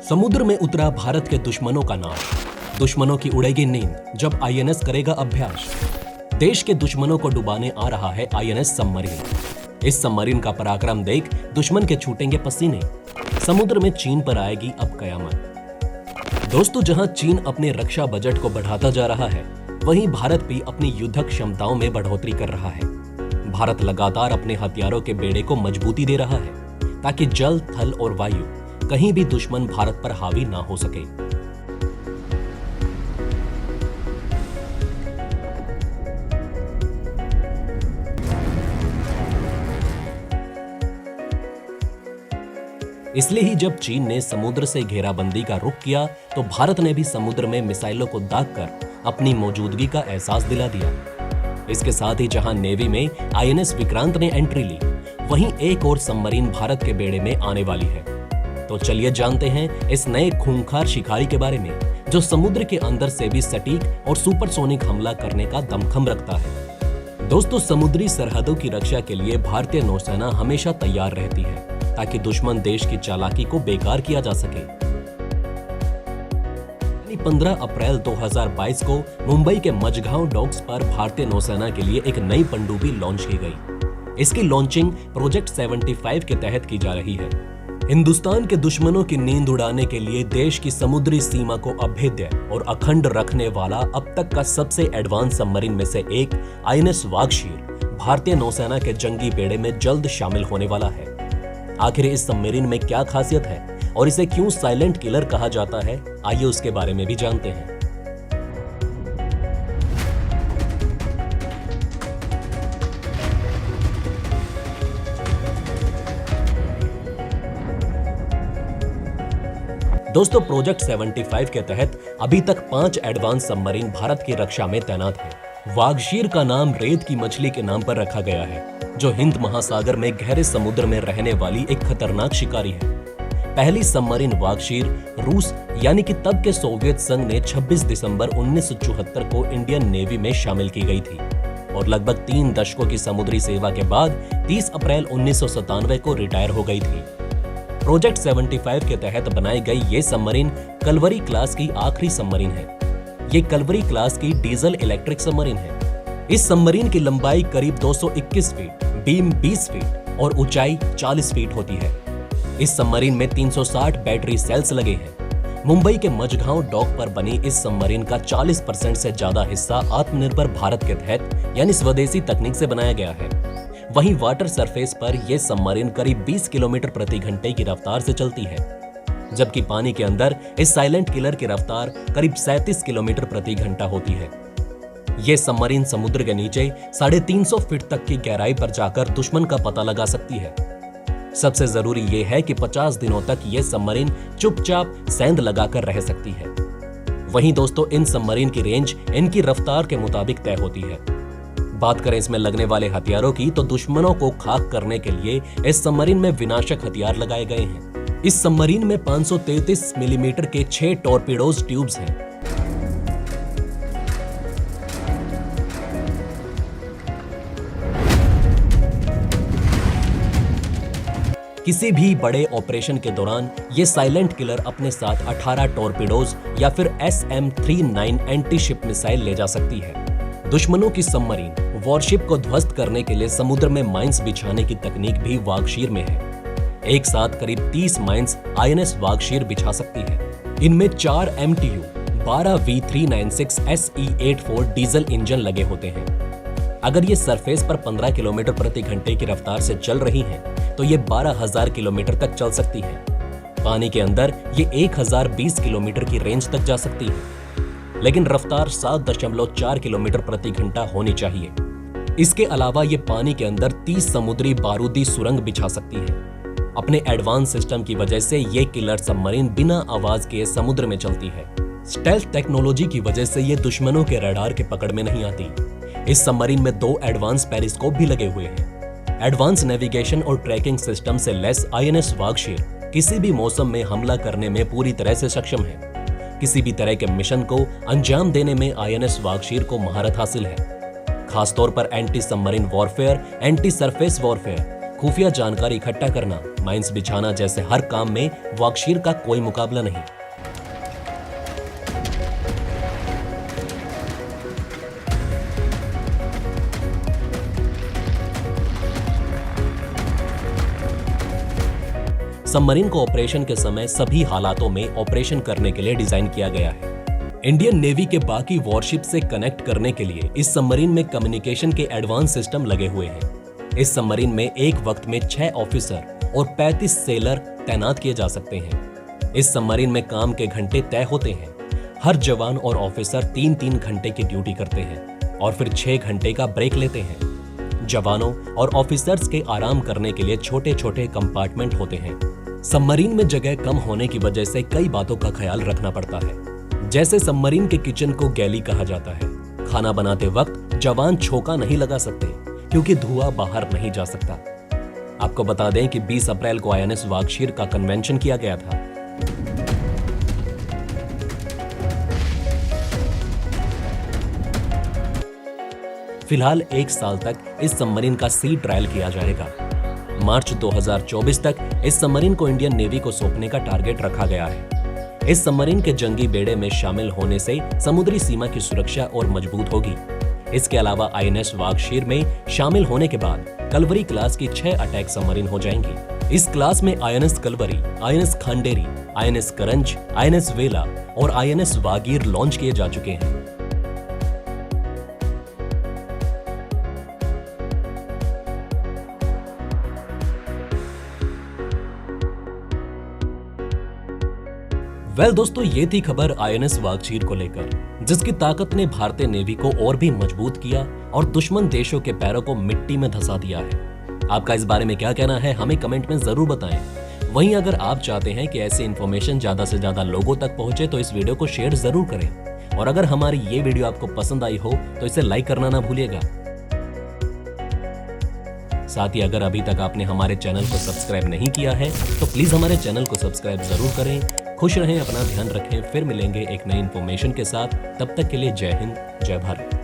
समुद्र में उतरा भारत के दुश्मनों का नाश। दुश्मनों की उड़ेगी नींद जब आईएनएस करेगा अभ्यास। देश के दुश्मनों को डुबाने आ रहा है आईएनएस सबमरीन। इस सबमरीन का पराक्रम देख दुश्मन के छूटेंगे पसीने। समुद्र में चीन पर आएगी अब कयामत। दोस्तों, जहां चीन अपने रक्षा बजट को बढ़ाता जा रहा है, वहीं भारत भी अपनी युद्धक क्षमताओं में बढ़ोतरी कर रहा है। भारत लगातार अपने हथियारों के बेड़े को मजबूती दे रहा है ताकि जल, थल और वायु कहीं भी दुश्मन भारत पर हावी ना हो सके। इसलिए ही जब चीन ने समुद्र से घेराबंदी का रुख किया, तो भारत ने भी समुद्र में मिसाइलों को दागकर अपनी मौजूदगी का एहसास दिला दिया। इसके साथ ही जहां नेवी में आईएनएस विक्रांत ने एंट्री ली, वहीं एक और सबमरीन भारत के बेड़े में आने वाली है। तो चलिए जानते हैं इस नए खूंखार शिकारी के बारे में, जो समुद्र के अंदर से भी सटीक और सुपरसोनिक हमला करने का दमखम रखता है। दोस्तों, समुद्री सरहदों की रक्षा के लिए भारतीय नौसेना हमेशा तैयार रहती है ताकि दुश्मन देश की चालाकी को बेकार किया जा सके। 15 अप्रैल 2022 को मुंबई के मझगांव डॉक्स पर भारतीय नौसेना के लिए एक नई पनडुब्बी लॉन्च की गई। इसकी लॉन्चिंग प्रोजेक्ट 75 के तहत की जा रही है। हिंदुस्तान के दुश्मनों की नींद उड़ाने के लिए देश की समुद्री सीमा को अभेद्य और अखंड रखने वाला अब तक का सबसे एडवांस सबमरीन में से एक आईएनएस वागशीर भारतीय नौसेना के जंगी बेड़े में जल्द शामिल होने वाला है। आखिर इस सबमरीन में क्या खासियत है और इसे क्यों साइलेंट किलर कहा जाता है, आइए उसके बारे में भी जानते हैं। दोस्तों, प्रोजेक्ट 75 के तहत अभी तक 5 एडवांस सबमरीन भारत की रक्षा में तैनात हैं। वागशीर का नाम रेत की मछली के नाम पर रखा गया है, जो हिंद महासागर में गहरे समुद्र में रहने वाली एक खतरनाक शिकारी है। पहली सबमरीन वागशीर रूस यानी कि तब के सोवियत संघ ने 26 दिसंबर 1974 को इंडियन नेवी में शामिल की गई थी और लगभग 3 दशकों की समुद्री सेवा के बाद 30 अप्रैल 1997 को रिटायर हो गई थी। प्रोजेक्ट 75 के तहत बनाई गई ये सबमरीन कलवरी क्लास की आखिरी सबमरीन है। ये कलवरी क्लास की डीजल इलेक्ट्रिक सबमरीन है। इस सबमरीन की लंबाई करीब 221 फीट, बीम 20 फीट और ऊंचाई 40 फीट होती है। इस सबमरीन में 360 बैटरी सेल्स लगे हैं। मुंबई के मझगांव डॉक पर बनी इस सबमरीन का 40% से ज्यादा हिस्सा आत्मनिर्भर भारत के तहत यानी स्वदेशी तकनीक से बनाया गया है। वहीं वाटर सरफेस पर यह सबमरीन करीब 20 किलोमीटर प्रति घंटे की रफ्तार से चलती है, जबकि पानी के अंदर इस साइलेंट किलर की रफ्तार करीब 37 किलोमीटर प्रति घंटा होती है। यह सबमरीन समुद्र के नीचे 350 फीट तक की गहराई पर जाकर दुश्मन का पता लगा सकती है। सबसे जरूरी यह है कि 50 दिनों तक यह सबमरीन चुपचाप सेंध लगाकर रह सकती है। वहीं दोस्तों, इन सबमरीन की रेंज इनकी रफ्तार के मुताबिक तय होती है। बात करें इसमें लगने वाले हथियारों की, तो दुश्मनों को खाक करने के लिए इस सबमरीन में विनाशक हथियार लगाए गए हैं। इस सबमरीन में 533 मिलीमीटर के 6 टॉर्पीडोज ट्यूब्स हैं। किसी भी बड़े ऑपरेशन के दौरान ये साइलेंट किलर अपने साथ 18 टॉर्पीडोज या फिर SM-39 एंटी शिप मिसाइल ले जा सकती है। दुश्मनों की सबमरीन वॉरशिप को ध्वस्त करने के लिए समुद्र में माइंस बिछाने की तकनीक भी वागशीर में है। एक साथ करीब 30 माइंस आईएनएस वागशीर बिछा सकती है। इनमें 4 MTU 12 V396 SE-84 diesel engine लगे होते हैं। अगर ये सरफेस पर 15 किलोमीटर प्रति घंटे की रफ्तार से चल रही हैं, तो ये 12,000 किलोमीटर तक चल सकती है। पानी के अंदर ये 1020 किलोमीटर की रेंज तक जा सकती है, लेकिन रफ्तार 7.4 किलोमीटर प्रति घंटा होनी चाहिए। इसके अलावा ये पानी के अंदर 30 समुद्री बारूदी सुरंग बिछा सकती है। अपने एडवांस सिस्टम की वजह से ये किलर सबमरीन बिना आवाज के समुद्र में चलती है। स्टेल्थ टेक्नोलॉजी की वजह से ये दुश्मनों के रडार के पकड़ में नहीं आती। इस सबमरीन में 2 एडवांस पेरिस्कोप भी लगे हुए हैं। एडवांस नेविगेशन और ट्रैकिंग सिस्टम से लैस आईएनएस वागशीर किसी भी मौसम में हमला करने में पूरी तरह से सक्षम है। किसी भी तरह के मिशन को अंजाम देने में आईएनएस वागशीर को महारत हासिल है। खासतौर पर anti submarine warfare, anti surface warfare, खुफिया जानकारी इकट्ठा करना, माइंस बिछाना जैसे हर काम में वागशीर का कोई मुकाबला नहीं। सबमरीन को ऑपरेशन के समय सभी हालातों में ऑपरेशन करने के लिए डिजाइन किया गया है। इंडियन नेवी के बाकी वॉरशिप से कनेक्ट करने के लिए इस सबमरीन में कम्युनिकेशन के एडवांस सिस्टम लगे हुए हैं। इस सबमरीन में एक वक्त में 6 ऑफिसर और 35 सेलर तैनात किए जा सकते हैं। इस सबमरीन में काम के घंटे तय होते हैं। हर जवान और ऑफिसर 3-3 घंटे की ड्यूटी करते हैं और फिर 6 घंटे का ब्रेक लेते हैं। जवानों और ऑफिसर्स के आराम करने के लिए छोटे छोटे कंपार्टमेंट होते हैं। सबमरीन में जगह कम होने की वजह से कई बातों का ख्याल रखना पड़ता है, जैसे सबमरीन के किचन को गैली कहा जाता है। खाना बनाते वक्त जवान छोका नहीं लगा सकते क्योंकि धुआं बाहर नहीं जा सकता। आपको बता दें कि 20 अप्रैल को आईएनएस वागशीर का कन्वेंशन किया गया था। फिलहाल 1 साल तक इस सबमरीन का सी ट्रायल किया जाएगा। मार्च 2024 तक इस सबमरीन को इंडियन नेवी को सौंपने का टारगेट रखा गया है। इस सबमरीन के जंगी बेड़े में शामिल होने से समुद्री सीमा की सुरक्षा और मजबूत होगी। इसके अलावा आईएनएस वागशीर में शामिल होने के बाद कलवरी क्लास की 6 अटैक सबमरीन हो जाएंगी। इस क्लास में INS Kalvari, INS Khanderi, INS करंज, आईएनएस वेला और आईएनएस वागीर लॉन्च किए जा चुके हैं। दोस्तों, ये थी खबर आईएनएस वागशीर को लेकर, जिसकी ताकत ने भारतीय नेवी को और भी मजबूत किया और दुश्मन देशों के पैरों को मिट्टी में धंसा दिया है। आपका इस बारे में क्या कहना है, हमें कमेंट में जरूर बताएं। वहीं अगर आप चाहते हैं कि ऐसी इन्फॉर्मेशन ज्यादा से ज्यादा लोगों तक पहुंचे तो इस वीडियो को शेयर जरूर करें और अगर हमारी ये वीडियो आपको पसंद आई हो तो इसे लाइक करना ना भूलिएगा। साथ ही अगर अभी तक आपने हमारे चैनल को सब्सक्राइब नहीं किया है तो प्लीज हमारे चैनल को सब्सक्राइब जरूर करें। खुश रहें, अपना ध्यान रखें। फिर मिलेंगे एक नई इन्फॉर्मेशन के साथ। तब तक के लिए जय हिंद, जय भारत।